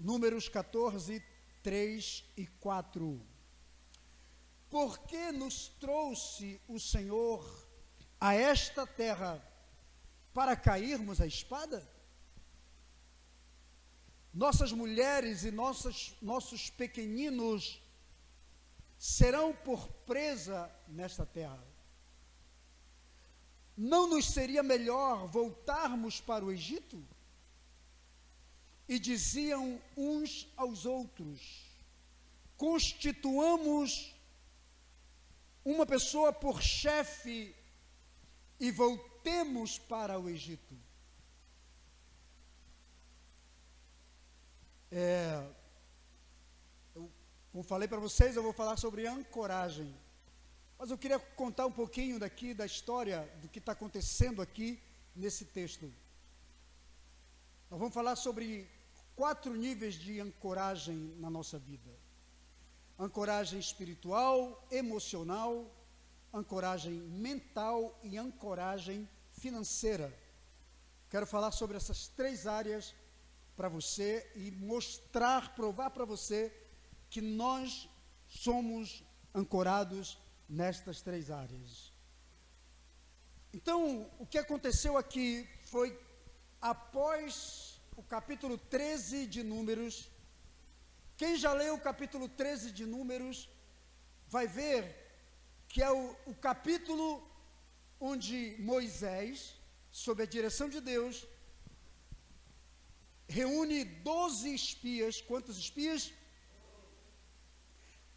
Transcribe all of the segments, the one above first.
Números 14, 3 e 4. Por que nos trouxe o Senhor a esta terra para cairmos à espada? Nossas mulheres e nossos pequeninos serão por presa nesta terra. Não nos seria melhor voltarmos para o Egito? E diziam uns aos outros: constituamos uma pessoa por chefe e voltemos para o Egito. Como falei para vocês, eu vou falar sobre ancoragem. Mas eu queria contar um pouquinho daqui da história, do que está acontecendo aqui nesse texto. Nós vamos falar sobre 4 níveis de ancoragem na nossa vida: ancoragem espiritual, emocional, ancoragem mental e ancoragem financeira. Quero falar sobre essas 3 áreas para você e provar para você que nós somos ancorados nestas 3 áreas. Então, o que aconteceu aqui foi, após o capítulo 13 de Números, quem já leu o capítulo 13 de Números, vai ver que é o capítulo onde Moisés, sob a direção de Deus, reúne 12 espias. Quantos espias?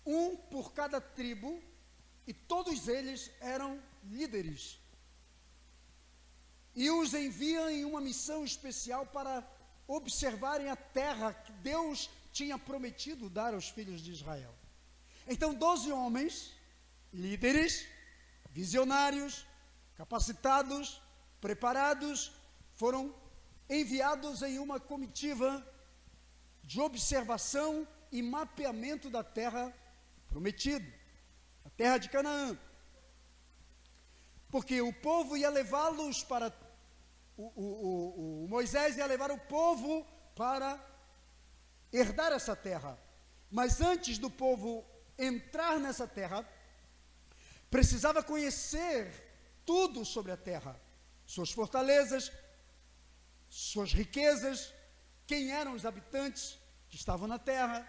Um por cada tribo, e todos eles eram líderes. E os envia em uma missão especial para observarem a terra que Deus tinha prometido dar aos filhos de Israel. Então 12 homens, líderes, visionários, capacitados, preparados, foram enviados em uma comitiva de observação e mapeamento da terra prometida, a terra de Canaã. Porque o povo ia levá-los para... Moisés ia levar o povo para herdar essa terra. Mas antes do povo entrar nessa terra, precisava conhecer tudo sobre a terra, suas fortalezas, suas riquezas, quem eram os habitantes que estavam na terra,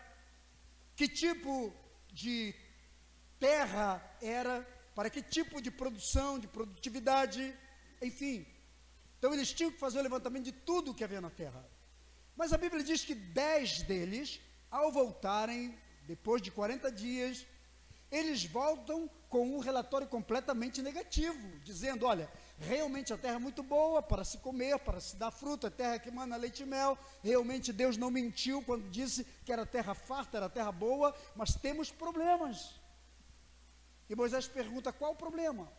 que tipo de terra era, para que tipo de produção, de produtividade, enfim. Então eles tinham que fazer o levantamento de tudo que havia na terra. Mas a Bíblia diz que 10 deles, ao voltarem, depois de 40 dias, eles voltam com um relatório completamente negativo, dizendo: olha, realmente a terra é muito boa para se comer, para se dar fruta, a terra que emana leite e mel, realmente Deus não mentiu quando disse que era terra farta, era terra boa, mas temos problemas. E Moisés pergunta: qual o problema?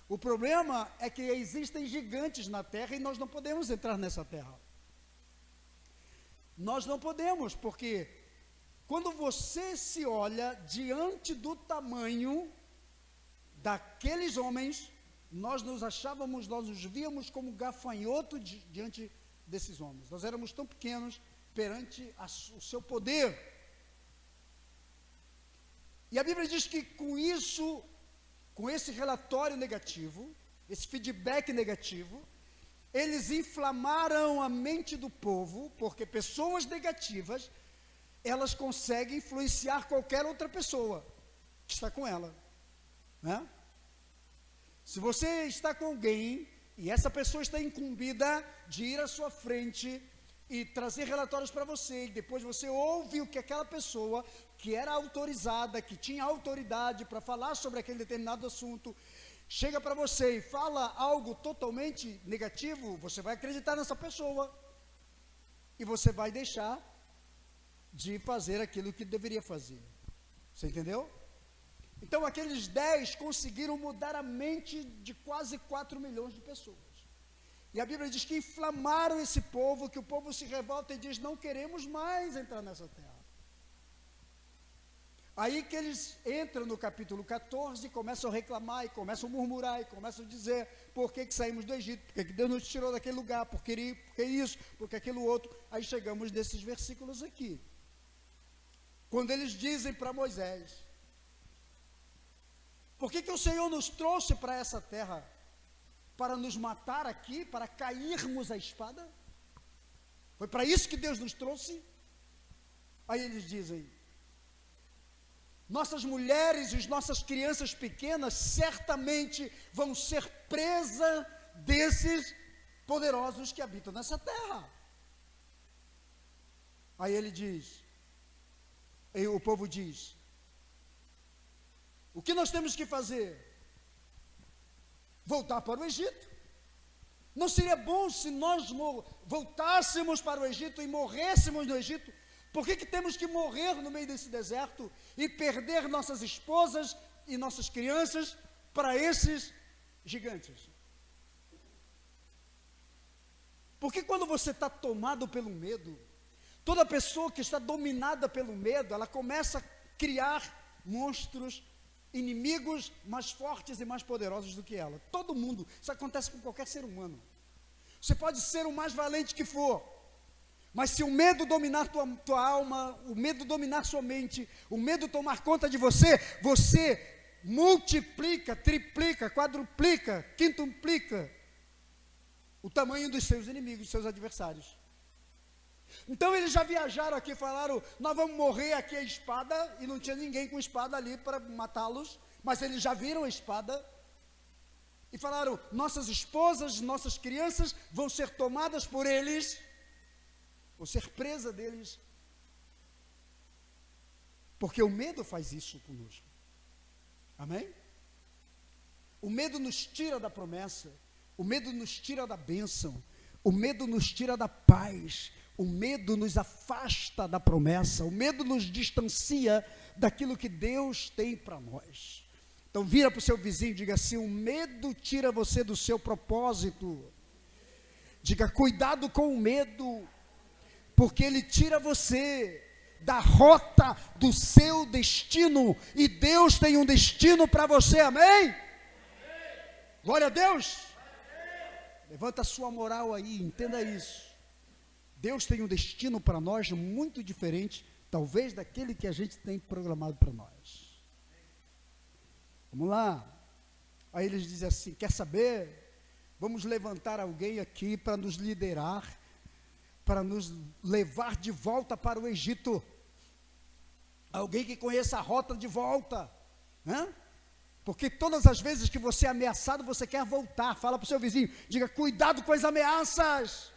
O problema é que existem gigantes na terra e nós não podemos entrar nessa terra. Nós não podemos, porque quando você se olha diante do tamanho daqueles homens, nós nos víamos como gafanhoto diante desses homens. Nós éramos tão pequenos perante o seu poder. E a Bíblia diz que com isso, com esse relatório negativo, esse feedback negativo, eles inflamaram a mente do povo, porque pessoas negativas, elas conseguem influenciar qualquer outra pessoa que está com ela, né? Se você está com alguém e essa pessoa está incumbida de ir à sua frente e trazer relatórios para você, e depois você ouve o que aquela pessoa, que era autorizada, que tinha autoridade para falar sobre aquele determinado assunto, chega para você e fala algo totalmente negativo, você vai acreditar nessa pessoa e você vai deixar de fazer aquilo que deveria fazer. Você entendeu? Então aqueles 10 conseguiram mudar a mente de quase 4 milhões de pessoas. E a Bíblia diz que inflamaram esse povo, que o povo se revolta e diz: não queremos mais entrar nessa terra. Aí que eles entram no capítulo 14 e começam a reclamar, e começam a murmurar, e começam a dizer por que saímos do Egito, por que Deus nos tirou daquele lugar, por que isso, por que aquilo outro. Aí chegamos nesses versículos aqui, quando eles dizem para Moisés: por que o Senhor nos trouxe para essa terra? Para nos matar aqui, para cairmos à espada? Foi para isso que Deus nos trouxe? Aí eles dizem: nossas mulheres e as nossas crianças pequenas certamente vão ser presas desses poderosos que habitam nessa terra. Aí ele diz, aí o povo diz: o que nós temos que fazer? Voltar para o Egito. Não seria bom se nós voltássemos para o Egito e morrêssemos no Egito? Por que temos que morrer no meio desse deserto e perder nossas esposas e nossas crianças para esses gigantes? Porque quando você está tomado pelo medo, toda pessoa que está dominada pelo medo, ela começa a criar monstros, inimigos mais fortes e mais poderosos do que ela. Todo mundo, isso acontece com qualquer ser humano. Você pode ser o mais valente que for, mas se o medo dominar tua alma, o medo dominar sua mente, o medo tomar conta de você, você multiplica, triplica, quadruplica, quintuplica o tamanho dos seus inimigos, dos seus adversários. Então eles já viajaram aqui, falaram: nós vamos morrer aqui a espada, e não tinha ninguém com espada ali para matá-los, mas eles já viram a espada, e falaram: nossas esposas, nossas crianças vão ser tomadas por eles, ou ser presa deles, porque o medo faz isso conosco. Amém? O medo nos tira da promessa, o medo nos tira da bênção, o medo nos tira da paz, o medo nos afasta da promessa, o medo nos distancia daquilo que Deus tem para nós. Então vira para o seu vizinho e diga assim: o medo tira você do seu propósito. Diga: cuidado com o medo, porque ele tira você da rota do seu destino, e Deus tem um destino para você. Amém? Glória a Deus. Levanta a sua moral aí, entenda isso. Deus tem um destino para nós muito diferente, talvez, daquele que a gente tem programado para nós. Vamos lá. Aí eles dizem assim: quer saber? Vamos levantar alguém aqui para nos liderar, para nos levar de volta para o Egito. Alguém que conheça a rota de volta, né? Porque todas as vezes que você é ameaçado, você quer voltar. Fala para o seu vizinho, diga: cuidado com as ameaças.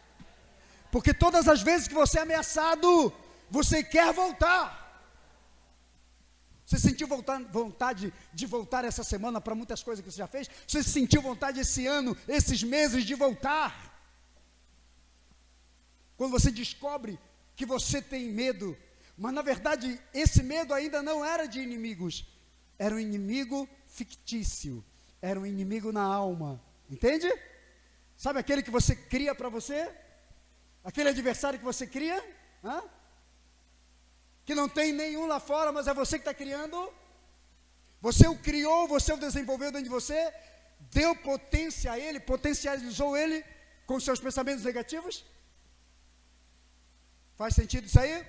Porque todas as vezes que você é ameaçado, você quer voltar. Você sentiu vontade de voltar essa semana para muitas coisas que você já fez? Você sentiu vontade esse ano, esses meses, de voltar? Quando você descobre que você tem medo, mas na verdade esse medo ainda não era de inimigos, era um inimigo fictício, era um inimigo na alma, entende? Sabe aquele que você cria para você? Aquele adversário que você cria, que não tem nenhum lá fora, mas é você que está criando. Você o criou, você o desenvolveu dentro de você, deu potência a ele, potencializou ele com seus pensamentos negativos. Faz sentido isso aí?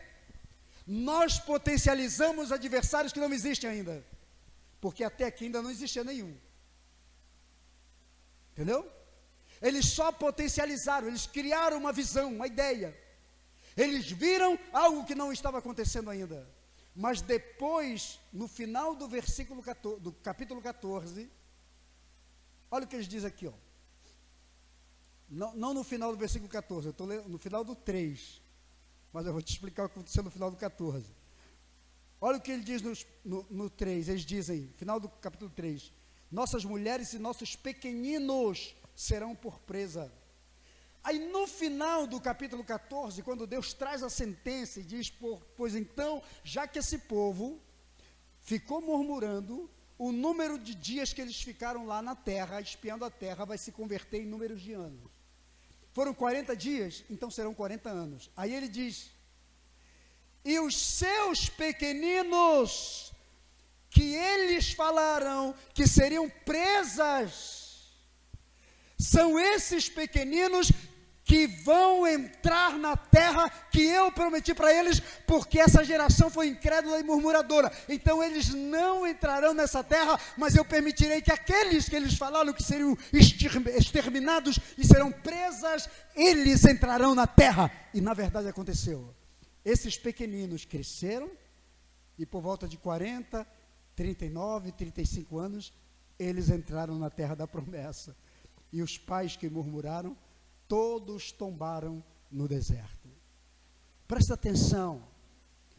Nós potencializamos adversários que não existem ainda, porque até aqui ainda não existia nenhum. Entendeu? Eles só potencializaram, eles criaram uma visão, uma ideia. Eles viram algo que não estava acontecendo ainda. Mas depois, no final do versículo 14, do capítulo 14, olha o que eles dizem aqui, ó. Não no final do versículo 14, eu estou lendo no final do 3. Mas eu vou te explicar o que aconteceu no final do 14. Olha o que ele diz no 3, eles dizem, final do capítulo 3: nossas mulheres e nossos pequeninos serão por presa. Aí no final do capítulo 14, quando Deus traz a sentença e diz: pois então, já que esse povo ficou murmurando, o número de dias que eles ficaram lá na terra, espiando a terra, vai se converter em números de anos. Foram 40 dias, então serão 40 anos. Aí ele diz: e os seus pequeninos que eles falaram que seriam presas, são esses pequeninos que vão entrar na terra que eu prometi para eles, porque essa geração foi incrédula e murmuradora. Então eles não entrarão nessa terra, mas eu permitirei que aqueles que eles falaram que seriam exterminados e serão presas, eles entrarão na terra. E na verdade aconteceu. Esses pequeninos cresceram e por volta de 40, 39, 35 anos, eles entraram na terra da promessa. E os pais que murmuraram, todos tombaram no deserto. Presta atenção.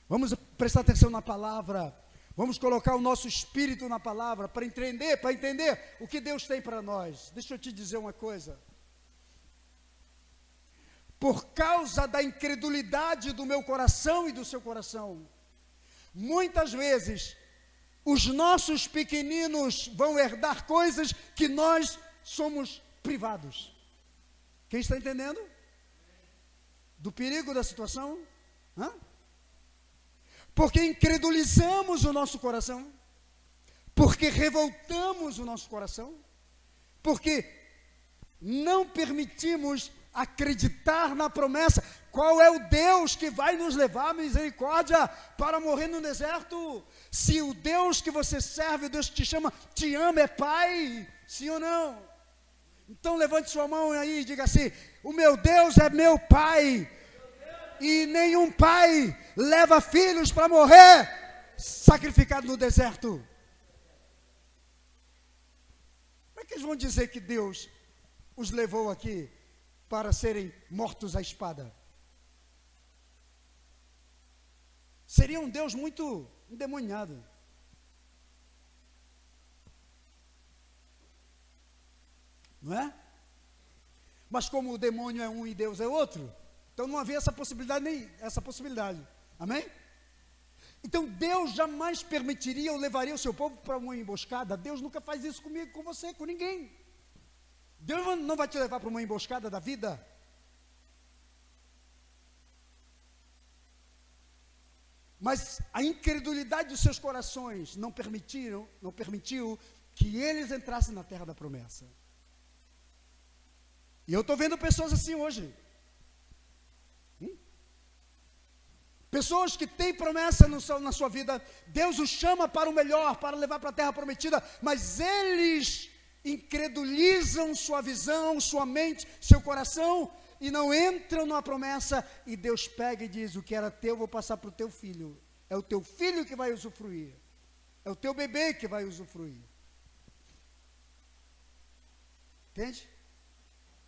Vamos prestar atenção na palavra. Vamos colocar o nosso espírito na palavra para entender o que Deus tem para nós. Deixa eu te dizer uma coisa. Por causa da incredulidade do meu coração e do seu coração, muitas vezes os nossos pequeninos vão herdar coisas que nós somos privados. Quem está entendendo? Do perigo da situação? Porque incredulizamos o nosso coração, porque revoltamos o nosso coração, porque não permitimos acreditar na promessa. Qual é o Deus que vai nos levar, misericórdia, para morrer no deserto? Se o Deus que você serve, o Deus que te chama, te ama, é Pai, sim ou não? Então levante sua mão aí e diga assim: o meu Deus é meu Pai, e nenhum pai leva filhos para morrer sacrificado no deserto. Como é que eles vão dizer que Deus os levou aqui para serem mortos à espada? Seria um Deus muito endemoniado. Não é? Mas como o demônio é um e Deus é outro, então não havia essa possibilidade. Amém? Então Deus jamais permitiria ou levaria o seu povo para uma emboscada. Deus nunca faz isso comigo, com você, com ninguém. Deus não vai te levar para uma emboscada da vida. Mas a incredulidade dos seus corações não permitiu que eles entrassem na terra da promessa. E eu estou vendo pessoas assim hoje. Pessoas que têm promessa na sua vida, Deus os chama para o melhor, para levar para a terra prometida, mas eles incredulizam sua visão, sua mente, seu coração, e não entram na promessa, e Deus pega e diz: o que era teu, vou passar para o teu filho. É o teu filho que vai usufruir. É o teu bebê que vai usufruir. Entende?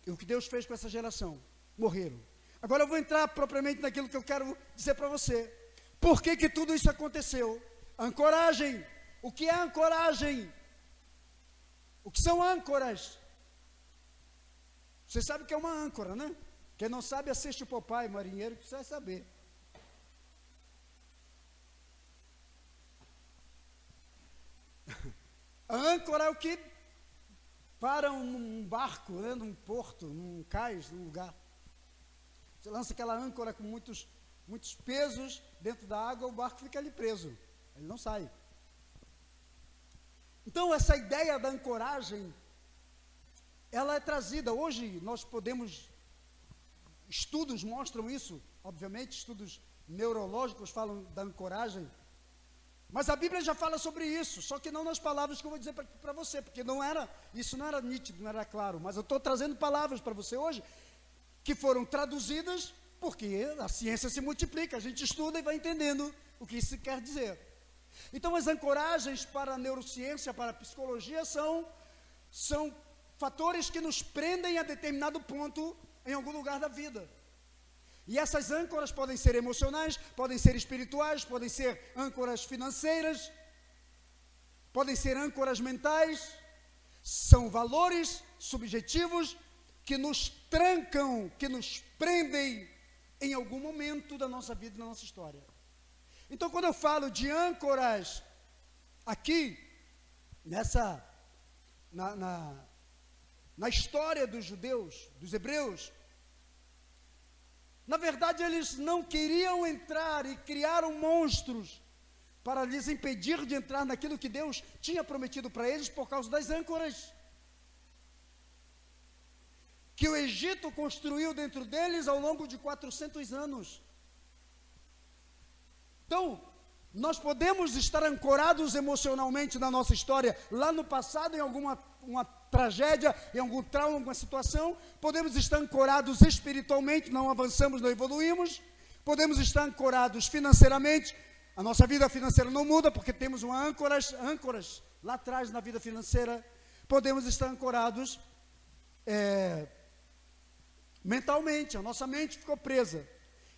E o que Deus fez com essa geração? Morreram. Agora eu vou entrar propriamente naquilo que eu quero dizer para você. Por que que tudo isso aconteceu? Ancoragem. O que é ancoragem? O que são âncoras? Você sabe o que é uma âncora, né? Quem não sabe, assiste o Popeye, marinheiro, que você vai saber. A âncora é o que para um barco, né, num porto, num cais, num lugar. Você lança aquela âncora com muitos pesos dentro da água, o barco fica ali preso, ele não sai. Então essa ideia da ancoragem, ela é trazida, hoje nós podemos, estudos mostram isso, obviamente, estudos neurológicos falam da ancoragem, mas a Bíblia já fala sobre isso, só que não nas palavras que eu vou dizer para você, porque isso não era nítido, não era claro, mas eu estou trazendo palavras para você hoje, que foram traduzidas, porque a ciência se multiplica, a gente estuda e vai entendendo o que isso quer dizer. Então as ancoragens para a neurociência, para a psicologia, são fatores que nos prendem a determinado ponto em algum lugar da vida. E essas âncoras podem ser emocionais, podem ser espirituais, podem ser âncoras financeiras, podem ser âncoras mentais, são valores subjetivos que nos trancam, que nos prendem em algum momento da nossa vida e da nossa história. Então, quando eu falo de âncoras aqui, na história dos judeus, dos hebreus, na verdade eles não queriam entrar e criaram monstros para lhes impedir de entrar naquilo que Deus tinha prometido para eles por causa das âncoras que o Egito construiu dentro deles ao longo de 400 anos. Então, nós podemos estar ancorados emocionalmente na nossa história, lá no passado, em alguma tragédia, em algum trauma, alguma situação. Podemos estar ancorados espiritualmente, não avançamos, não evoluímos. Podemos estar ancorados financeiramente, a nossa vida financeira não muda, porque temos uma âncoras lá atrás na vida financeira. Podemos estar ancorados mentalmente, a nossa mente ficou presa.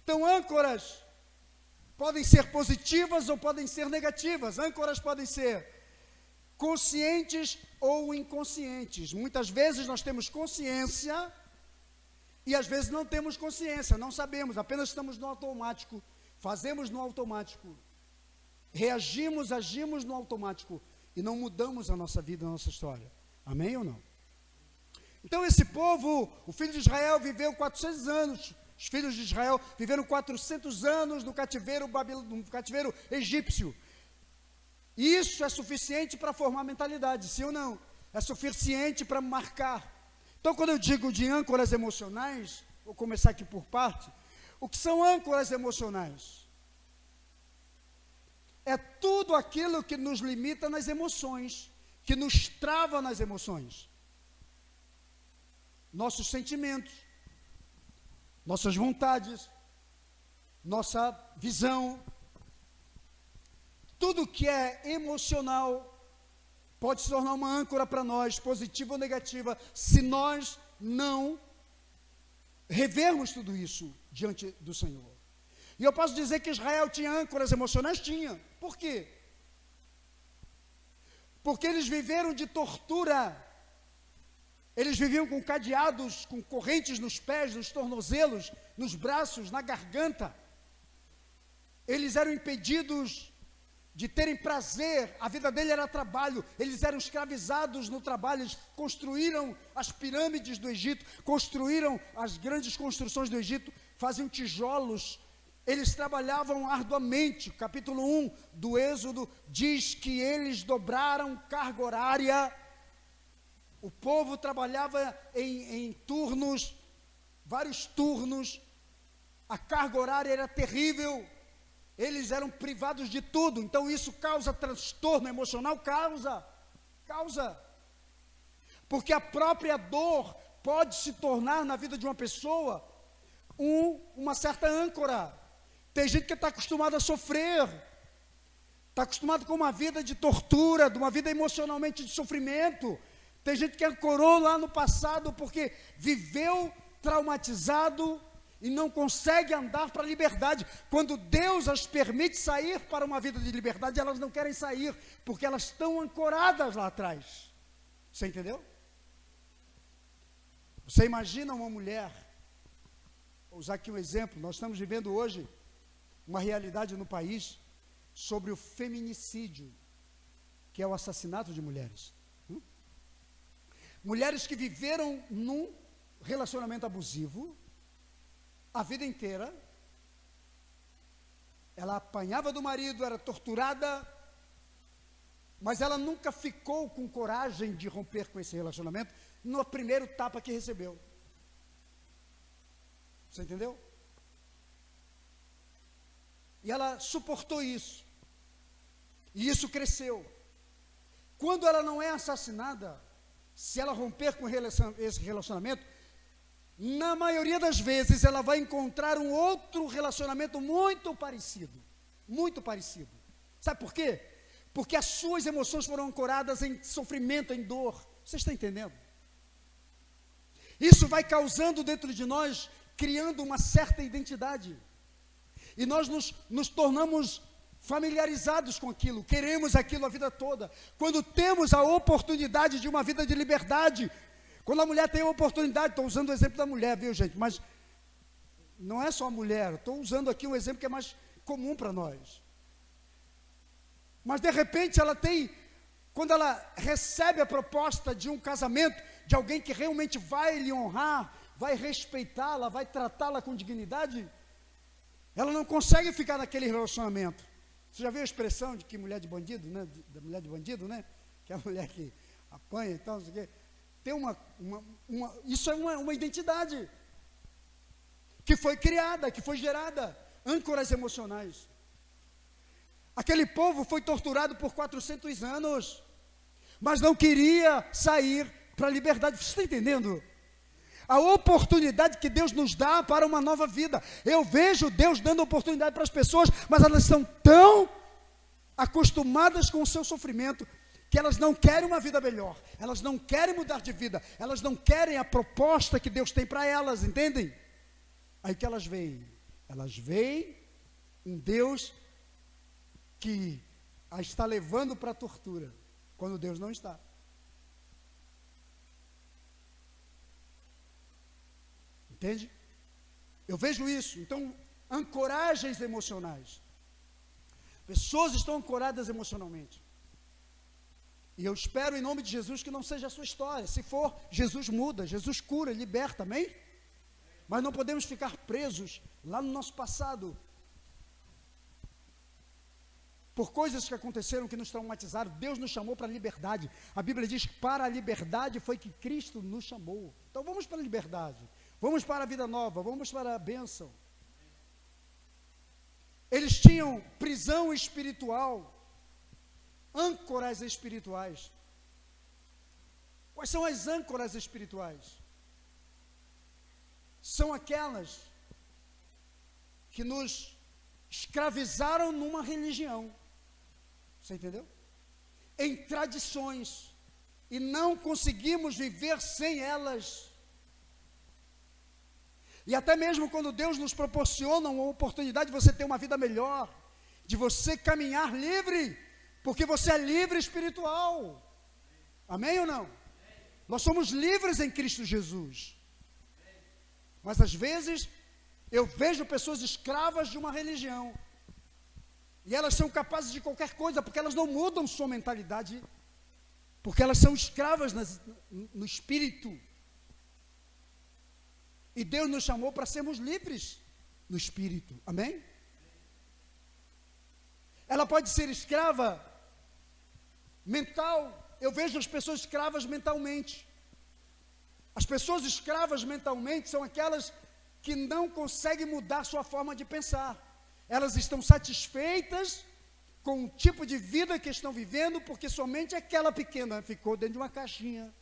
Então, âncoras podem ser positivas ou podem ser negativas. Âncoras podem ser conscientes ou inconscientes. Muitas vezes nós temos consciência e às vezes não temos consciência, não sabemos, apenas estamos no automático, fazemos no automático, reagimos, agimos no automático e não mudamos a nossa vida, a nossa história. Amém ou não? Então esse povo, o filho de Israel viveu 400 anos, os filhos de Israel viveram 400 anos no cativeiro egípcio. E isso é suficiente para formar mentalidade, sim ou não? É suficiente para marcar. Então, quando eu digo de âncoras emocionais, vou começar aqui por parte. O que são âncoras emocionais? É tudo aquilo que nos limita nas emoções, que nos trava nas emoções. Nossos sentimentos, nossas vontades, nossa visão. Tudo que é emocional pode se tornar uma âncora para nós, positiva ou negativa, se nós não revermos tudo isso diante do Senhor. E eu posso dizer que Israel tinha âncoras emocionais? Tinha. Por quê? Porque eles viveram de tortura. Eles viviam com cadeados, com correntes nos pés, nos tornozelos, nos braços, na garganta. Eles eram impedidos de terem prazer, a vida dele era trabalho, eles eram escravizados no trabalho, eles construíram as pirâmides do Egito, construíram as grandes construções do Egito, faziam tijolos, eles trabalhavam arduamente. Capítulo 1 do Êxodo diz que eles dobraram carga horária, o povo trabalhava em turnos, vários turnos, a carga horária era terrível, eles eram privados de tudo. Então isso causa transtorno emocional, causa, porque a própria dor pode se tornar na vida de uma pessoa uma certa âncora. Tem gente que está acostumada a sofrer, está acostumado com uma vida de tortura, de uma vida emocionalmente de sofrimento. Tem gente que ancorou lá no passado porque viveu traumatizado e não consegue andar para a liberdade. Quando Deus as permite sair para uma vida de liberdade, elas não querem sair, porque elas estão ancoradas lá atrás. Você entendeu? Você imagina uma mulher, vou usar aqui um exemplo, nós estamos vivendo hoje uma realidade no país sobre o feminicídio, que é o assassinato de mulheres. Mulheres que viveram num relacionamento abusivo a vida inteira, ela apanhava do marido, era torturada, mas ela nunca ficou com coragem de romper com esse relacionamento no primeiro tapa que recebeu. Você entendeu? E ela suportou isso, e isso cresceu. Quando ela não é assassinada, se ela romper com esse relacionamento, na maioria das vezes ela vai encontrar um outro relacionamento muito parecido. Muito parecido. Sabe por quê? Porque as suas emoções foram ancoradas em sofrimento, em dor. Você está entendendo? Isso vai causando dentro de nós, criando uma certa identidade. E nós nos tornamos familiarizados com aquilo, queremos aquilo a vida toda. Quando temos a oportunidade de uma vida de liberdade, quando a mulher tem a oportunidade, estou usando o exemplo da mulher, viu gente, mas não é só a mulher, estou usando aqui um exemplo que é mais comum para nós. Mas de repente ela tem, quando ela recebe a proposta de um casamento, de alguém que realmente vai lhe honrar, vai respeitá-la, vai tratá-la com dignidade, ela não consegue ficar naquele relacionamento. Você já viu a expressão de que mulher de bandido, né? Da mulher de bandido, né? Que é a mulher que apanha e tal, não sei o quê. Tem isso é uma identidade que foi criada, que foi gerada, âncoras emocionais. Aquele povo foi torturado por 400 anos, mas não queria sair para a liberdade. Você está entendendo? A oportunidade que Deus nos dá para uma nova vida. Eu vejo Deus dando oportunidade para as pessoas, mas elas estão tão acostumadas com o seu sofrimento, que elas não querem uma vida melhor, elas não querem mudar de vida, elas não querem a proposta que Deus tem para elas, entendem? Aí que elas veem um Deus que a está levando para a tortura, quando Deus não está. Entende? Eu vejo isso. Então, ancoragens emocionais. Pessoas estão ancoradas emocionalmente. E eu espero em nome de Jesus que não seja a sua história. Se for, Jesus muda, Jesus cura, liberta, amém? Mas não podemos ficar presos lá no nosso passado, por coisas que aconteceram que nos traumatizaram. Deus nos chamou para a liberdade. A Bíblia diz que para a liberdade foi que Cristo nos chamou. Então vamos para a liberdade, vamos para a vida nova, vamos para a bênção. Eles tinham prisão espiritual, âncoras espirituais. Quais são as âncoras espirituais? São aquelas que nos escravizaram numa religião. Você entendeu? Em tradições. E não conseguimos viver sem elas. E até mesmo quando Deus nos proporciona uma oportunidade de você ter uma vida melhor, de você caminhar livre, porque você é livre espiritual. Amém ou não? Nós somos livres em Cristo Jesus. Mas às vezes eu vejo pessoas escravas de uma religião, e elas são capazes de qualquer coisa, porque elas não mudam sua mentalidade, porque elas são escravas no espírito. E Deus nos chamou para sermos livres no espírito, amém? Ela pode ser escrava mental. Eu vejo as pessoas escravas mentalmente. As pessoas escravas mentalmente são aquelas que não conseguem mudar sua forma de pensar. Elas estão satisfeitas com o tipo de vida que estão vivendo, porque somente aquela pequena ficou dentro de uma caixinha.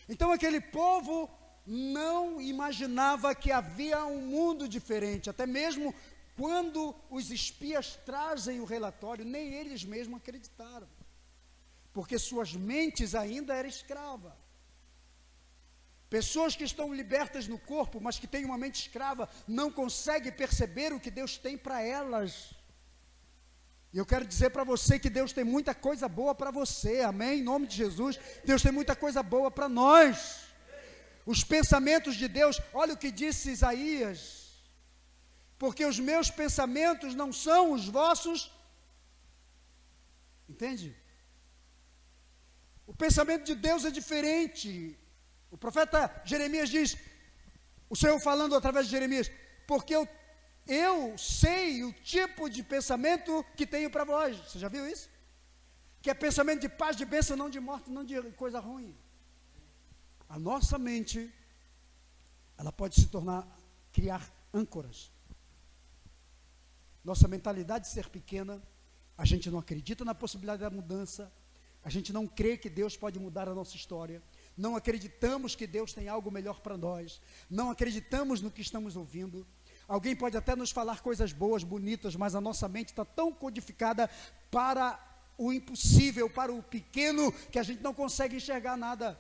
Então aquele povo não imaginava que havia um mundo diferente. Até mesmo quando os espias trazem o relatório, nem eles mesmos acreditaram, porque suas mentes ainda eram escravas. Pessoas que estão libertas no corpo, mas que têm uma mente escrava, não conseguem perceber o que Deus tem para elas. E eu quero dizer para você que Deus tem muita coisa boa para você, amém? Em nome de Jesus, Deus tem muita coisa boa para nós. Os pensamentos de Deus, olha o que disse Isaías: porque os meus pensamentos não são os vossos. Entende? O pensamento de Deus é diferente. O profeta Jeremias diz, o Senhor falando através de Jeremias, porque eu sei o tipo de pensamento que tenho para vós. Você já viu isso? Que é pensamento de paz, de bênção, não de morte, não de coisa ruim. A nossa mente, ela pode se tornar, criar âncoras. Nossa mentalidade ser pequena, a gente não acredita na possibilidade da mudança, a gente não crê que Deus pode mudar a nossa história, não acreditamos que Deus tem algo melhor para nós, não acreditamos no que estamos ouvindo. Alguém pode até nos falar coisas boas, bonitas, mas a nossa mente está tão codificada para o impossível, para o pequeno, que a gente não consegue enxergar nada.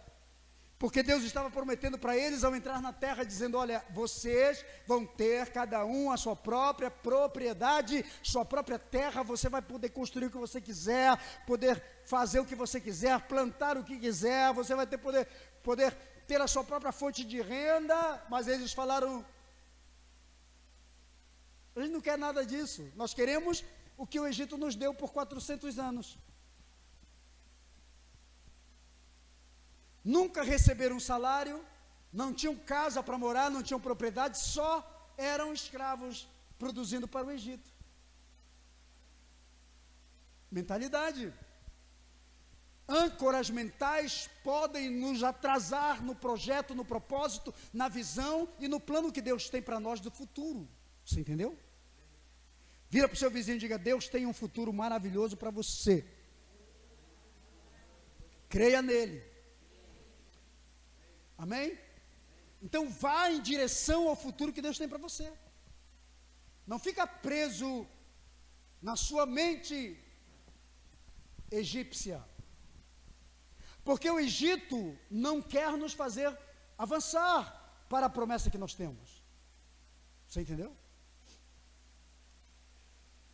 Porque Deus estava prometendo para eles ao entrar na terra, dizendo, olha, vocês vão ter cada um a sua própria propriedade, sua própria terra, você vai poder construir o que você quiser, poder fazer o que você quiser, plantar o que quiser, você vai ter poder ter a sua própria fonte de renda. Mas eles falaram, a gente não quer nada disso, nós queremos o que o Egito nos deu por 400 anos. Nunca receberam um salário, não tinham casa para morar, não tinham propriedade, só eram escravos produzindo para o Egito. Mentalidade. Âncoras mentais podem nos atrasar no projeto, no propósito, na visão e no plano que Deus tem para nós do futuro. Você entendeu? Vira para o seu vizinho e diga: Deus tem um futuro maravilhoso para você. Creia nele. Amém? Então vá em direção ao futuro que Deus tem para você. Não fica preso na sua mente egípcia. Porque o Egito não quer nos fazer avançar para a promessa que nós temos. Você entendeu?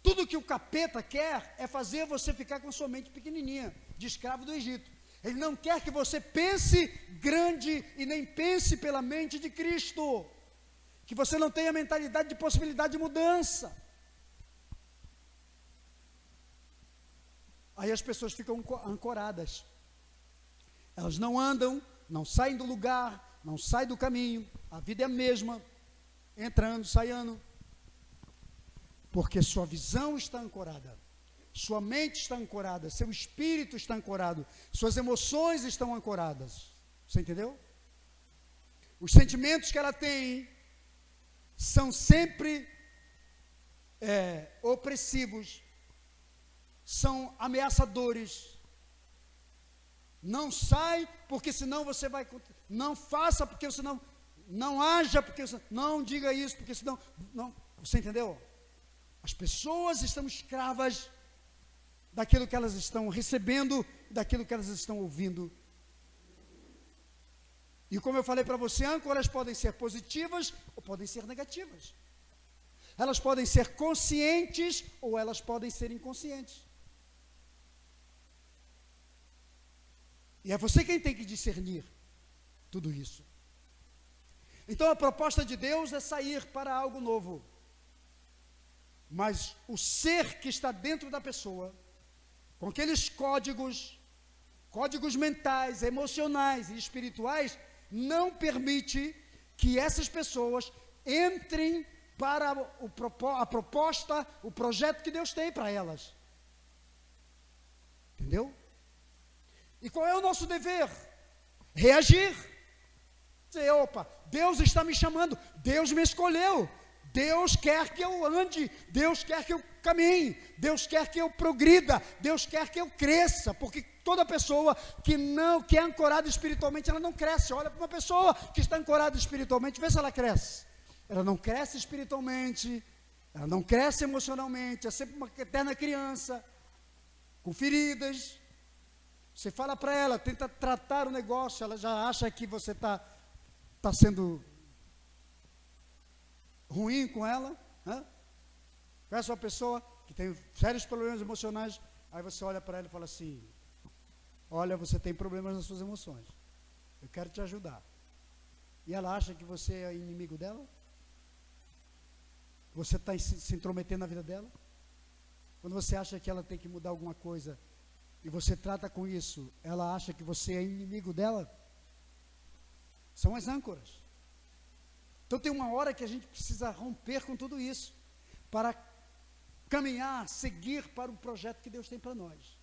Tudo que o capeta quer é fazer você ficar com a sua mente pequenininha, de escravo do Egito. Ele não quer que você pense grande e nem pense pela mente de Cristo. Que você não tenha mentalidade de possibilidade de mudança. Aí as pessoas ficam ancoradas. Elas não andam, não saem do lugar, não saem do caminho. A vida é a mesma, entrando, saindo. Porque sua visão está ancorada, sua mente está ancorada, seu espírito está ancorado, suas emoções estão ancoradas. Você entendeu? Os sentimentos que ela tem são sempre opressivos, são ameaçadores. Não sai, porque senão você vai... Não faça, porque senão... Não haja, porque... Não diga isso, porque senão... Não, você entendeu? As pessoas estão escravas daquilo que elas estão recebendo, daquilo que elas estão ouvindo. E como eu falei para você, âncoras podem ser positivas ou podem ser negativas. Elas podem ser conscientes ou elas podem ser inconscientes. E é você quem tem que discernir tudo isso. Então a proposta de Deus é sair para algo novo. Mas o ser que está dentro da pessoa, com aqueles códigos mentais, emocionais e espirituais, não permite que essas pessoas entrem para a proposta, o projeto que Deus tem para elas. Entendeu? E qual é o nosso dever? Reagir. Dizer: opa, Deus está me chamando, Deus me escolheu, Deus quer que eu ande, Deus quer que eu caminhe, Deus quer que eu progrida, Deus quer que eu cresça, porque toda pessoa que é ancorada espiritualmente, ela não cresce. Olha para uma pessoa que está ancorada espiritualmente, vê se ela cresce. Ela não cresce espiritualmente, ela não cresce emocionalmente, é sempre uma eterna criança, com feridas. Você fala para ela, tenta tratar o negócio, ela já acha que você está sendo ruim com ela. Conhece uma pessoa que tem sérios problemas emocionais, aí você olha para ela e fala assim: olha, você tem problemas nas suas emoções, eu quero te ajudar. E ela acha que você é inimigo dela? Você está se intrometendo na vida dela? Quando você acha que ela tem que mudar alguma coisa e você trata com isso, ela acha que você é inimigo dela? São as âncoras. Então tem uma hora que a gente precisa romper com tudo isso, para caminhar, seguir para o projeto que Deus tem para nós.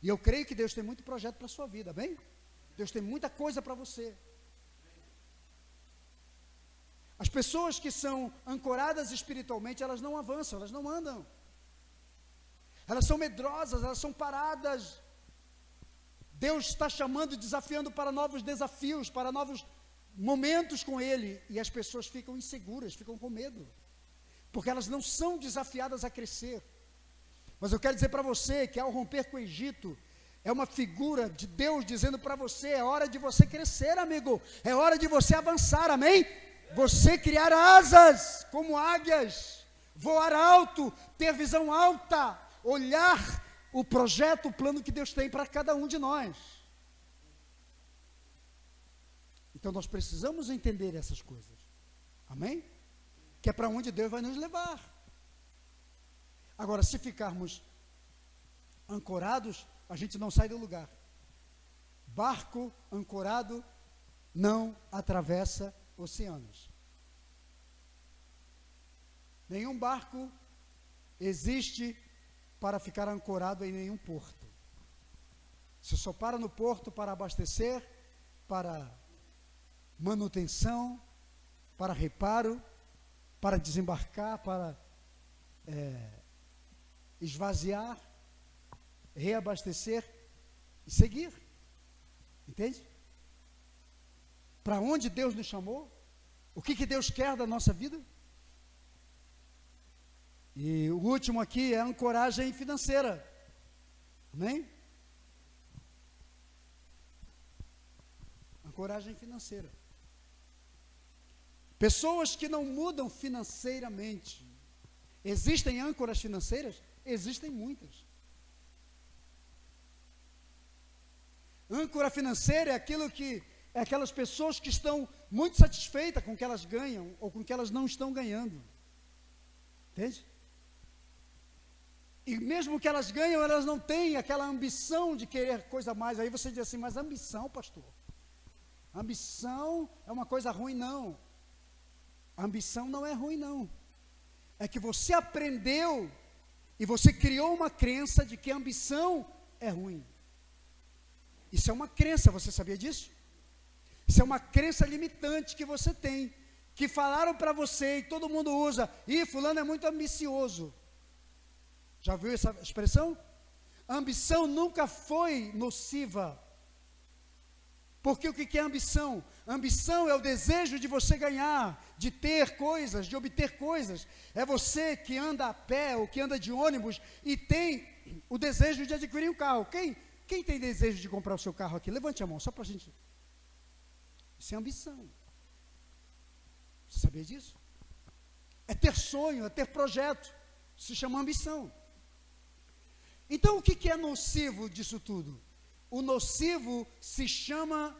E eu creio que Deus tem muito projeto para a sua vida, bem? Deus tem muita coisa para você. As pessoas que são ancoradas espiritualmente, elas não avançam, elas não andam. Elas são medrosas, elas são paradas. Deus está chamando e desafiando para novos desafios, para novos momentos com Ele. E as pessoas ficam inseguras, ficam com medo, porque elas não são desafiadas a crescer. Mas eu quero dizer para você que ao romper com o Egito, é uma figura de Deus dizendo para você: é hora de você crescer, amigo, é hora de você avançar, amém? Você criar asas como águias, voar alto, ter visão alta, olhar o projeto, o plano que Deus tem para cada um de nós. Então nós precisamos entender essas coisas, amém? Que é para onde Deus vai nos levar. Agora, se ficarmos ancorados, a gente não sai do lugar. Barco ancorado não atravessa oceanos. Nenhum barco existe para ficar ancorado em nenhum porto. Você só para no porto para abastecer, para manutenção, para reparo, para desembarcar, para esvaziar, reabastecer e seguir. Entende? Para onde Deus nos chamou? O que Deus quer da nossa vida? E o último aqui é a ancoragem financeira. Amém? Ancoragem financeira. Pessoas que não mudam financeiramente. Existem âncoras financeiras? Existem muitas. Âncora financeira é aquelas pessoas que estão muito satisfeitas com o que elas ganham ou com o que elas não estão ganhando. Entende? E mesmo que elas ganham, elas não têm aquela ambição de querer coisa a mais. Aí você diz assim, mas ambição, pastor? Ambição é uma coisa ruim, não. Ambição não é ruim, não. É que você aprendeu e você criou uma crença de que a ambição é ruim. Isso é uma crença, você sabia disso? Isso é uma crença limitante que você tem, que falaram para você e todo mundo usa. Ih, fulano é muito ambicioso. Já viu essa expressão? A ambição nunca foi nociva. Porque o que é ambição? Ambição é o desejo de você ganhar, de ter coisas, de obter coisas. É você que anda a pé ou que anda de ônibus e tem o desejo de adquirir um carro. Quem tem desejo de comprar o seu carro aqui? Levante a mão, só para a gente. Isso é ambição. Você sabia disso? É ter sonho, é ter projeto. Isso se chama ambição. Então, o que é nocivo disso tudo? O nocivo se chama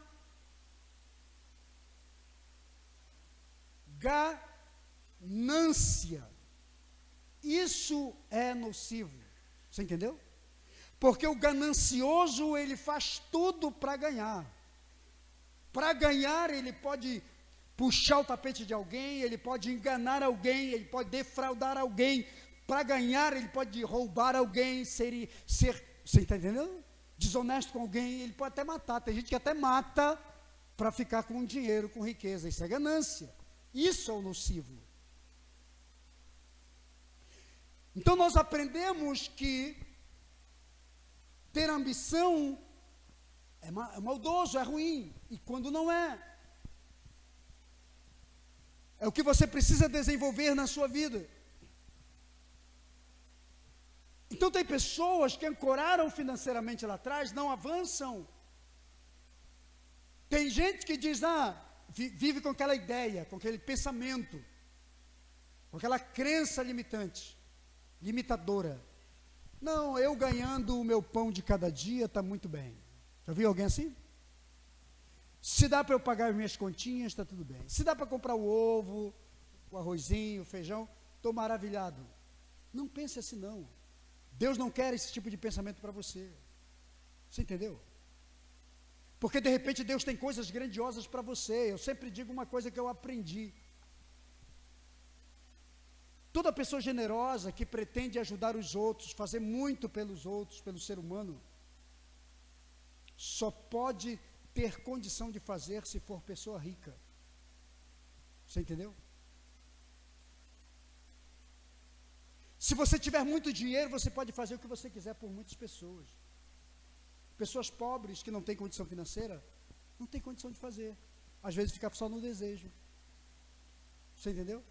ganância. Isso é nocivo. Você entendeu? Porque o ganancioso, ele faz tudo para ganhar. Para ganhar, ele pode puxar o tapete de alguém, ele pode enganar alguém, ele pode defraudar alguém. Para ganhar, ele pode roubar alguém, ser, você está entendendo? Desonesto com alguém, ele pode até matar. Tem gente que até mata para ficar com dinheiro, com riqueza. Isso é ganância. Isso é o nocivo. Então nós aprendemos que ter ambição é maldoso, é ruim. E quando não é, é o que você precisa desenvolver na sua vida. Então tem pessoas que ancoraram financeiramente lá atrás, não avançam. Tem gente que diz, vive com aquela ideia, com aquele pensamento, com aquela crença limitadora. Não, eu ganhando o meu pão de cada dia está muito bem. Já viu alguém assim? Se dá para eu pagar as minhas continhas, está tudo bem. Se dá para comprar o ovo, o arrozinho, o feijão, estou maravilhado. Não pense assim não. Deus não quer esse tipo de pensamento para você. Você entendeu? Porque de repente Deus tem coisas grandiosas para você. Eu sempre digo uma coisa que eu aprendi. Toda pessoa generosa que pretende ajudar os outros, fazer muito pelos outros, pelo ser humano, só pode ter condição de fazer se for pessoa rica. Você entendeu? Se você tiver muito dinheiro, você pode fazer o que você quiser por muitas pessoas. Pessoas pobres que não têm condição financeira, não têm condição de fazer. Às vezes fica só no desejo. Você entendeu?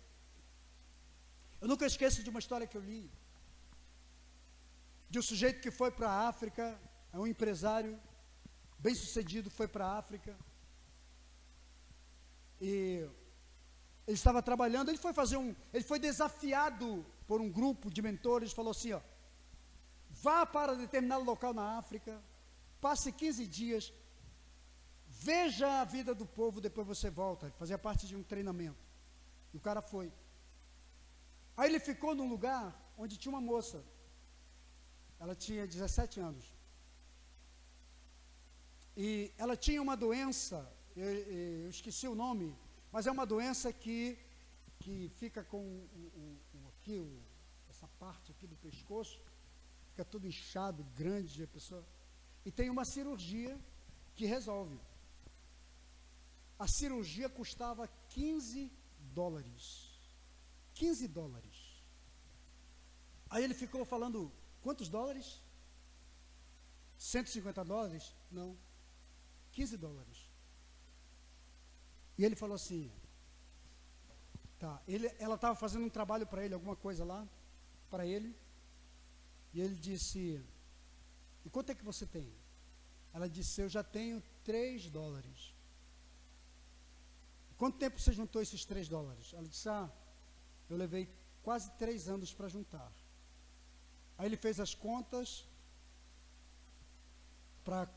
Eu nunca esqueço de uma história que eu li, de um sujeito que foi para a África, é um empresário bem sucedido, foi para a África, e ele estava trabalhando, ele foi desafiado por um grupo de mentores, falou assim, vá para determinado local na África, passe 15 dias, veja a vida do povo, depois você volta. Fazia parte de um treinamento. E o cara foi. Aí ele ficou num lugar onde tinha uma moça. Ela tinha 17 anos. E ela tinha uma doença, eu esqueci o nome, mas é uma doença que fica com essa parte aqui do pescoço, fica todo inchado, grande, a pessoa. E tem uma cirurgia que resolve. A cirurgia custava $15. $15. Aí ele ficou falando, quantos dólares? $150? Não, $15. E ele falou assim, tá, ela estava fazendo um trabalho para ele, alguma coisa lá, para ele, e ele disse, e quanto é que você tem? Ela disse, eu já tenho $3. Quanto tempo você juntou esses $3? Ela disse, eu levei quase 3 anos para juntar. Aí ele fez as contas para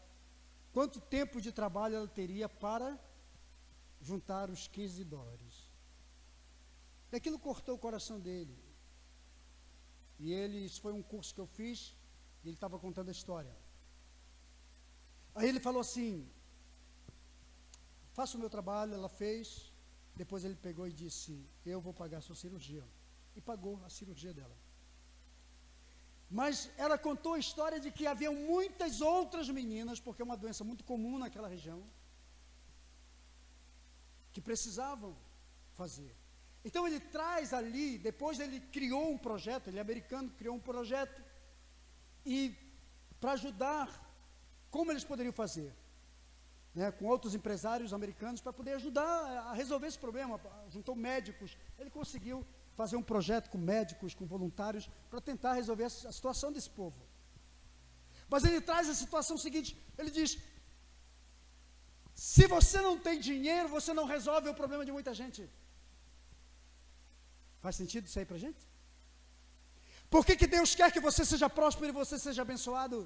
quanto tempo de trabalho ela teria para juntar os $15. E aquilo cortou o coração dele. E isso foi um curso que eu fiz, e ele estava contando a história. Aí ele falou assim, faça o meu trabalho, ela fez, depois ele pegou e disse, eu vou pagar a sua cirurgia. E pagou a cirurgia dela. Mas ela contou a história de que havia muitas outras meninas, porque é uma doença muito comum naquela região, que precisavam fazer. Então ele traz ali, depois ele criou um projeto, ele é americano, criou um projeto, e para ajudar, como eles poderiam fazer? Né, com outros empresários americanos, para poder ajudar a resolver esse problema, juntou médicos, ele conseguiu fazer um projeto com médicos, com voluntários, para tentar resolver a situação desse povo. Mas ele traz a situação seguinte, ele diz, se você não tem dinheiro, você não resolve o problema de muita gente. Faz sentido isso aí para a gente? Por que Deus quer que você seja próspero e você seja abençoado?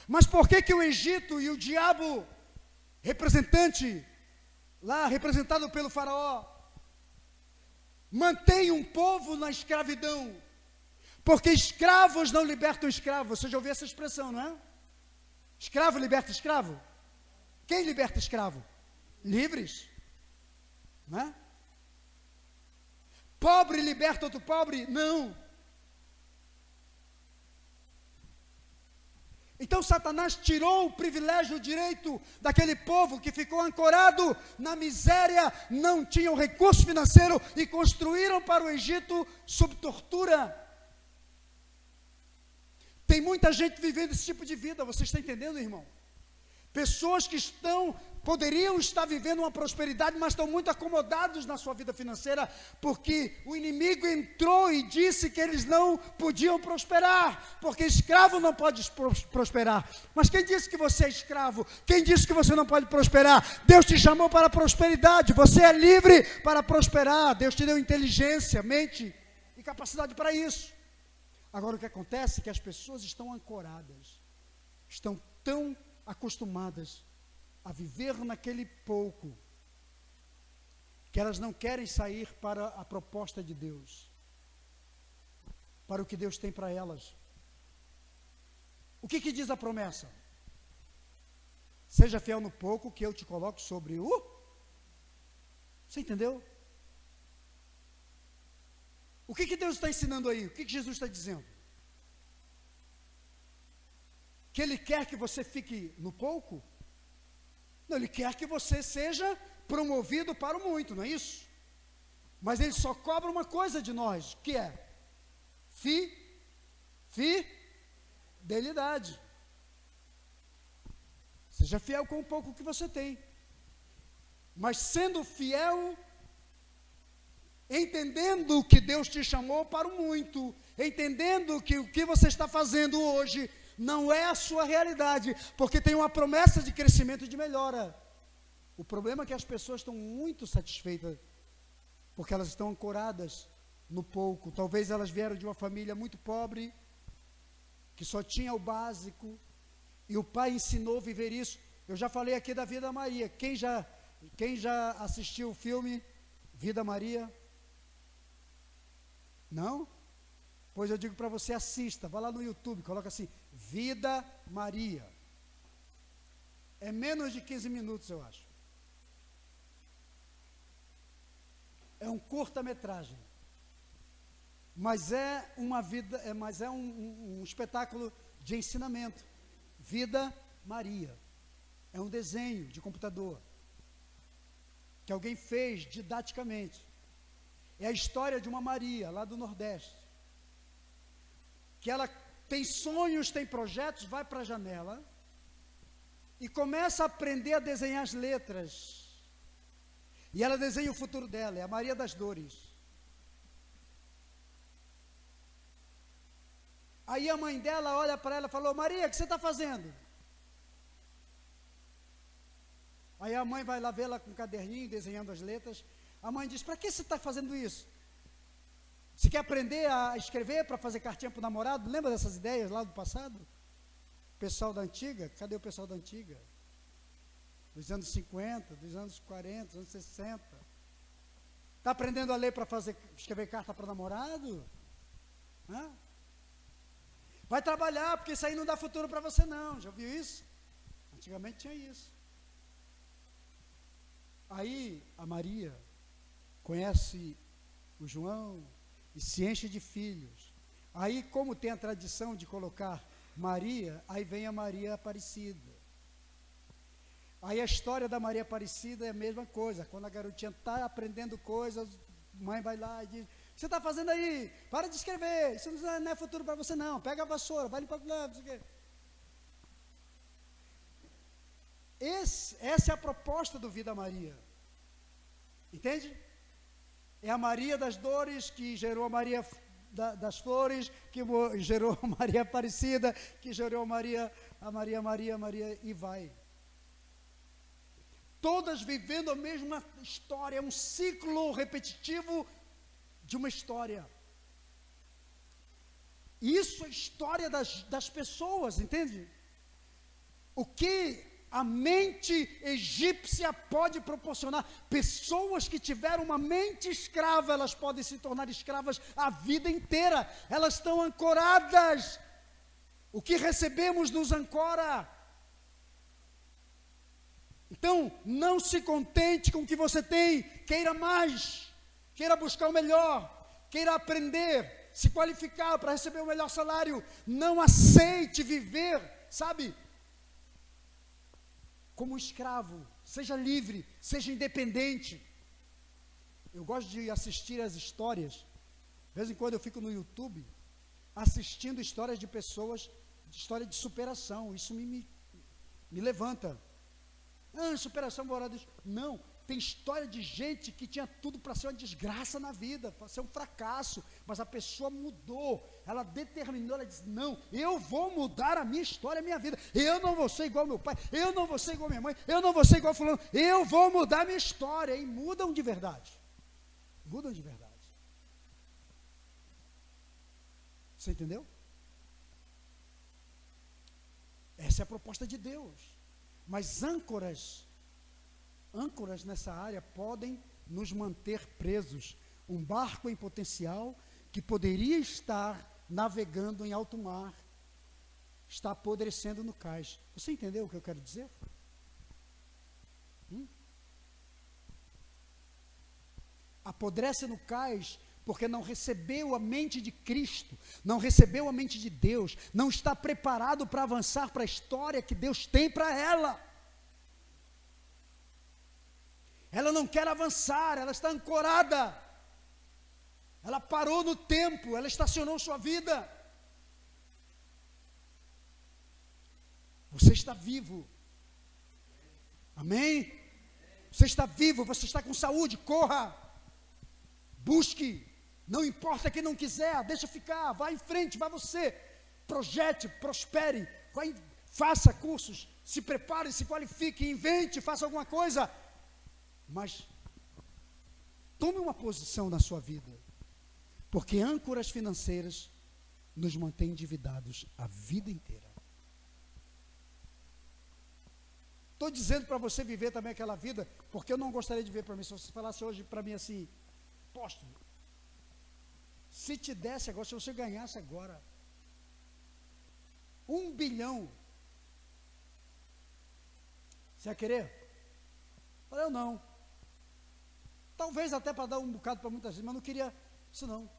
Mas por que o Egito e o diabo, representante, lá representado pelo faraó, mantém um povo na escravidão? Porque escravos não libertam escravos. Você já ouviu essa expressão, não é? Escravo liberta escravo? Quem liberta escravo? Livres, não é? Pobre liberta outro pobre? Não. Então Satanás tirou o privilégio, o direito daquele povo que ficou ancorado na miséria, não tinham recurso financeiro e construíram para o Egito sob tortura. Tem muita gente vivendo esse tipo de vida, você está entendendo, irmão? Pessoas que poderiam estar vivendo uma prosperidade, mas estão muito acomodados na sua vida financeira, porque o inimigo entrou e disse que eles não podiam prosperar, porque escravo não pode prosperar. Mas quem disse que você é escravo? Quem disse que você não pode prosperar? Deus te chamou para a prosperidade, você é livre para prosperar. Deus te deu inteligência, mente e capacidade para isso. Agora o que acontece é que as pessoas estão ancoradas, estão tão acostumadas a viver naquele pouco, que elas não querem sair para a proposta de Deus, para o que Deus tem para elas. O que diz a promessa? Seja fiel no pouco, que eu te coloco sobre o... Você entendeu? O que Deus está ensinando aí? O que Jesus está dizendo? Que Ele quer que você fique no pouco? Não, Ele quer que você seja promovido para o muito, não é isso? Mas Ele só cobra uma coisa de nós, que é fidelidade. Seja fiel com o pouco que você tem. Mas sendo fiel, entendendo que Deus te chamou para o muito, entendendo que o que você está fazendo hoje não é a sua realidade, porque tem uma promessa de crescimento e de melhora. O problema é que as pessoas estão muito satisfeitas, porque elas estão ancoradas no pouco. Talvez elas vieram de uma família muito pobre, que só tinha o básico, e o pai ensinou a viver isso. Eu já falei aqui da Vida Maria. Quem já assistiu o filme Vida Maria? Não? Pois eu digo para você, assista, vá lá no YouTube, coloca assim, Vida Maria. É menos de 15 minutos, eu acho. É um curta-metragem. mas é uma vida, mas é um espetáculo de ensinamento. Vida Maria. É um desenho de computador que alguém fez didaticamente. É a história de uma Maria, lá do Nordeste, que ela tem sonhos, tem projetos, vai para a janela e começa a aprender a desenhar as letras. E ela desenha o futuro dela, é a Maria das Dores. Aí a mãe dela olha para ela e falou: Maria, o que você está fazendo? Aí a mãe vai lá vê-la com um caderninho, desenhando as letras. A mãe diz: para que você está fazendo isso? Você quer aprender a escrever para fazer cartinha para o namorado? Lembra dessas ideias lá do passado? Pessoal da antiga, cadê o pessoal da antiga? Dos anos 50, dos anos 40, dos anos 60. Está aprendendo a ler para escrever carta para namorado? Hã? Vai trabalhar, porque isso aí não dá futuro para você não. Já ouviu isso? Antigamente tinha isso. Aí a Maria conhece o João e se enche de filhos. Aí, como tem a tradição de colocar Maria, aí vem a Maria Aparecida. Aí a história da Maria Aparecida é a mesma coisa. Quando a garotinha está aprendendo coisas, a mãe vai lá e diz: o que você está fazendo aí? Para de escrever, isso não é futuro para você não. Pega a vassoura, vai limpar o lado, não sei o quê. Essa é a proposta do Vida Maria. Entende? É a Maria das Dores que gerou a Maria das Flores, que gerou a Maria Aparecida, que gerou a Maria e vai. Todas vivendo a mesma história, um ciclo repetitivo de uma história. Isso é a história das pessoas, entende? O que a mente egípcia pode proporcionar. Pessoas que tiveram uma mente escrava, elas podem se tornar escravas a vida inteira. Elas estão ancoradas. O que recebemos nos ancora. Então, não se contente com o que você tem. Queira mais. Queira buscar o melhor. Queira aprender. Se qualificar para receber o melhor salário. Não aceite viver, sabe, como escravo. Seja livre, seja independente. Eu gosto de assistir as histórias. De vez em quando eu fico no YouTube assistindo histórias de pessoas, história de superação. Isso me levanta. Superação, vou orar a Deus. Não, tem história de gente que tinha tudo para ser uma desgraça na vida, para ser um fracasso, mas a pessoa mudou, ela determinou, ela disse: não, eu vou mudar a minha história, a minha vida, eu não vou ser igual meu pai, eu não vou ser igual minha mãe, eu não vou ser igual fulano, eu vou mudar a minha história, e mudam de verdade, você entendeu? Essa é a proposta de Deus. Mas âncoras nessa área podem nos manter presos. Um barco em potencial que poderia estar navegando em alto mar está apodrecendo no cais. Você entendeu o que eu quero dizer? Apodrece no cais porque não recebeu a mente de Cristo, não recebeu a mente de Deus, não está preparado para avançar para a história que Deus tem para ela. Ela não quer avançar, ela está ancorada, ela parou no tempo, ela estacionou sua vida. Você está vivo, amém? Você está vivo, você está com saúde, corra, busque. Não importa quem não quiser, deixa ficar, vá em frente, vá você, projete, prospere, faça cursos, se prepare, se qualifique, invente, faça alguma coisa, mas tome uma posição na sua vida, porque âncoras financeiras nos mantêm endividados a vida inteira. Estou dizendo para você viver também aquela vida, porque eu não gostaria de viver para mim. Se você falasse hoje para mim assim: apóstolo, se te desse agora, se você ganhasse agora $1 bilhão, você ia querer? Eu falei: eu não. Talvez até para dar um bocado para muita gente, mas não queria isso não.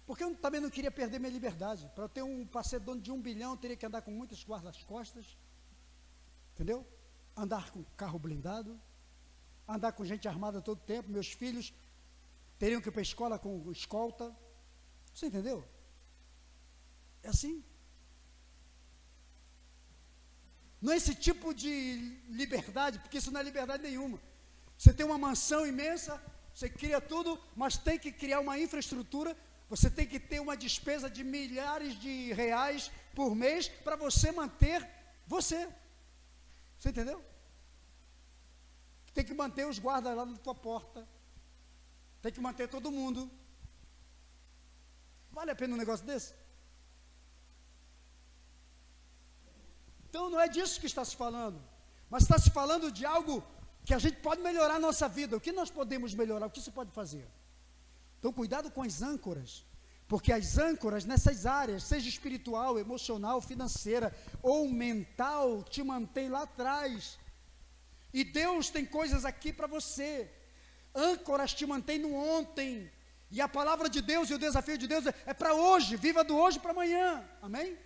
Porque eu também não queria perder minha liberdade. Para eu ter para ser dono de 1 bilhão, eu teria que andar com muitas guardas-costas. Entendeu? Andar com carro blindado. Andar com gente armada todo tempo. Meus filhos teriam que ir para a escola com escolta. Você entendeu? É assim. Não é esse tipo de liberdade, porque isso não é liberdade nenhuma. Você tem uma mansão imensa, você cria tudo, mas tem que criar uma infraestrutura, você tem que ter uma despesa de milhares de reais por mês para você manter você. Você entendeu? Tem que manter os guardas lá na tua porta, tem que manter todo mundo. Vale a pena um negócio desse? Então não é disso que está se falando, mas está se falando de algo que a gente pode melhorar a nossa vida. O que nós podemos melhorar? O que se pode fazer? Então cuidado com as âncoras, porque as âncoras nessas áreas, seja espiritual, emocional, financeira ou mental, te mantém lá atrás. E Deus tem coisas aqui para você. Âncoras te mantém no ontem. E a palavra de Deus e o desafio de Deus é para hoje. Viva do hoje para amanhã. Amém?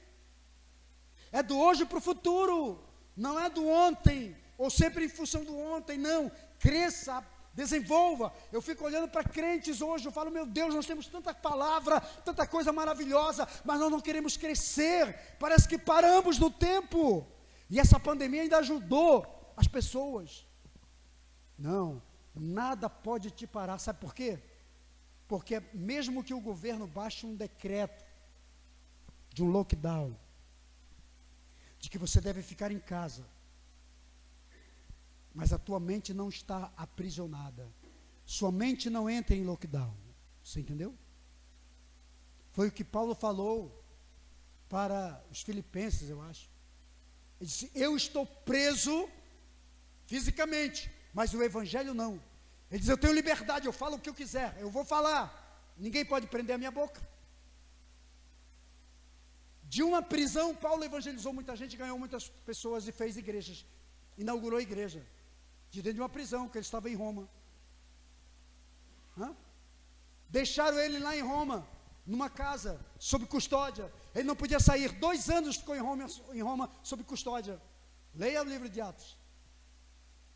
É do hoje para o futuro, não é do ontem, ou sempre em função do ontem, não. Cresça, desenvolva. Eu fico olhando para crentes hoje, eu falo, meu Deus, nós temos tanta palavra, tanta coisa maravilhosa, mas nós não queremos crescer, parece que paramos no tempo, e essa pandemia ainda ajudou as pessoas. Não, nada pode te parar, sabe por quê? Porque mesmo que o governo baixe um decreto de um lockdown, de que você deve ficar em casa, mas a tua mente não está aprisionada, sua mente não entra em lockdown, você entendeu? Foi o que Paulo falou para os filipenses, eu acho. Ele disse, eu estou preso fisicamente, mas o evangelho não. Ele diz, eu tenho liberdade, eu falo o que eu quiser, eu vou falar, ninguém pode prender a minha boca. De uma prisão, Paulo evangelizou muita gente, ganhou muitas pessoas e fez igrejas, inaugurou a igreja, de dentro de uma prisão, que ele estava em Roma. Deixaram ele lá em Roma, numa casa, sob custódia, ele não podia sair, 2 anos ficou em Roma sob custódia. Leia o livro de Atos.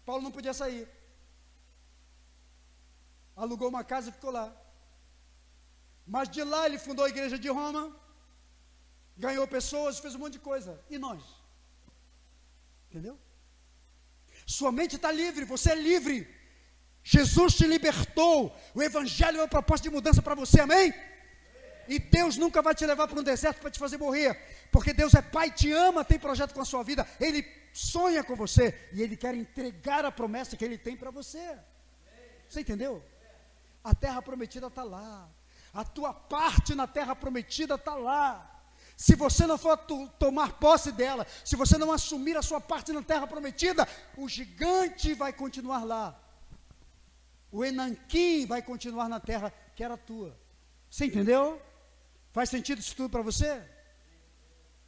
Paulo não podia sair, alugou uma casa e ficou lá, mas de lá ele fundou a igreja de Roma, ganhou pessoas, fez um monte de coisa. E nós? Entendeu? Sua mente está livre, você é livre. Jesus te libertou. O evangelho é uma proposta de mudança para você, amém? E Deus nunca vai te levar para um deserto para te fazer morrer, porque Deus é Pai, te ama, tem projeto com a sua vida, Ele sonha com você, e Ele quer entregar a promessa que Ele tem para você. Você entendeu? A terra prometida está lá, a tua parte na terra prometida está lá. Se você não for tomar posse dela, se você não assumir a sua parte na terra prometida, o gigante vai continuar lá, o Enanquim vai continuar na terra que era tua. Você entendeu? Faz sentido isso tudo para você?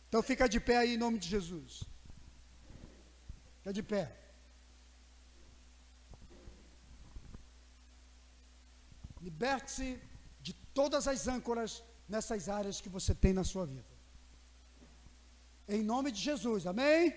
Então fica de pé aí em nome de Jesus. Fica de pé. Liberte-se de todas as âncoras nessas áreas que você tem na sua vida. Em nome de Jesus, amém?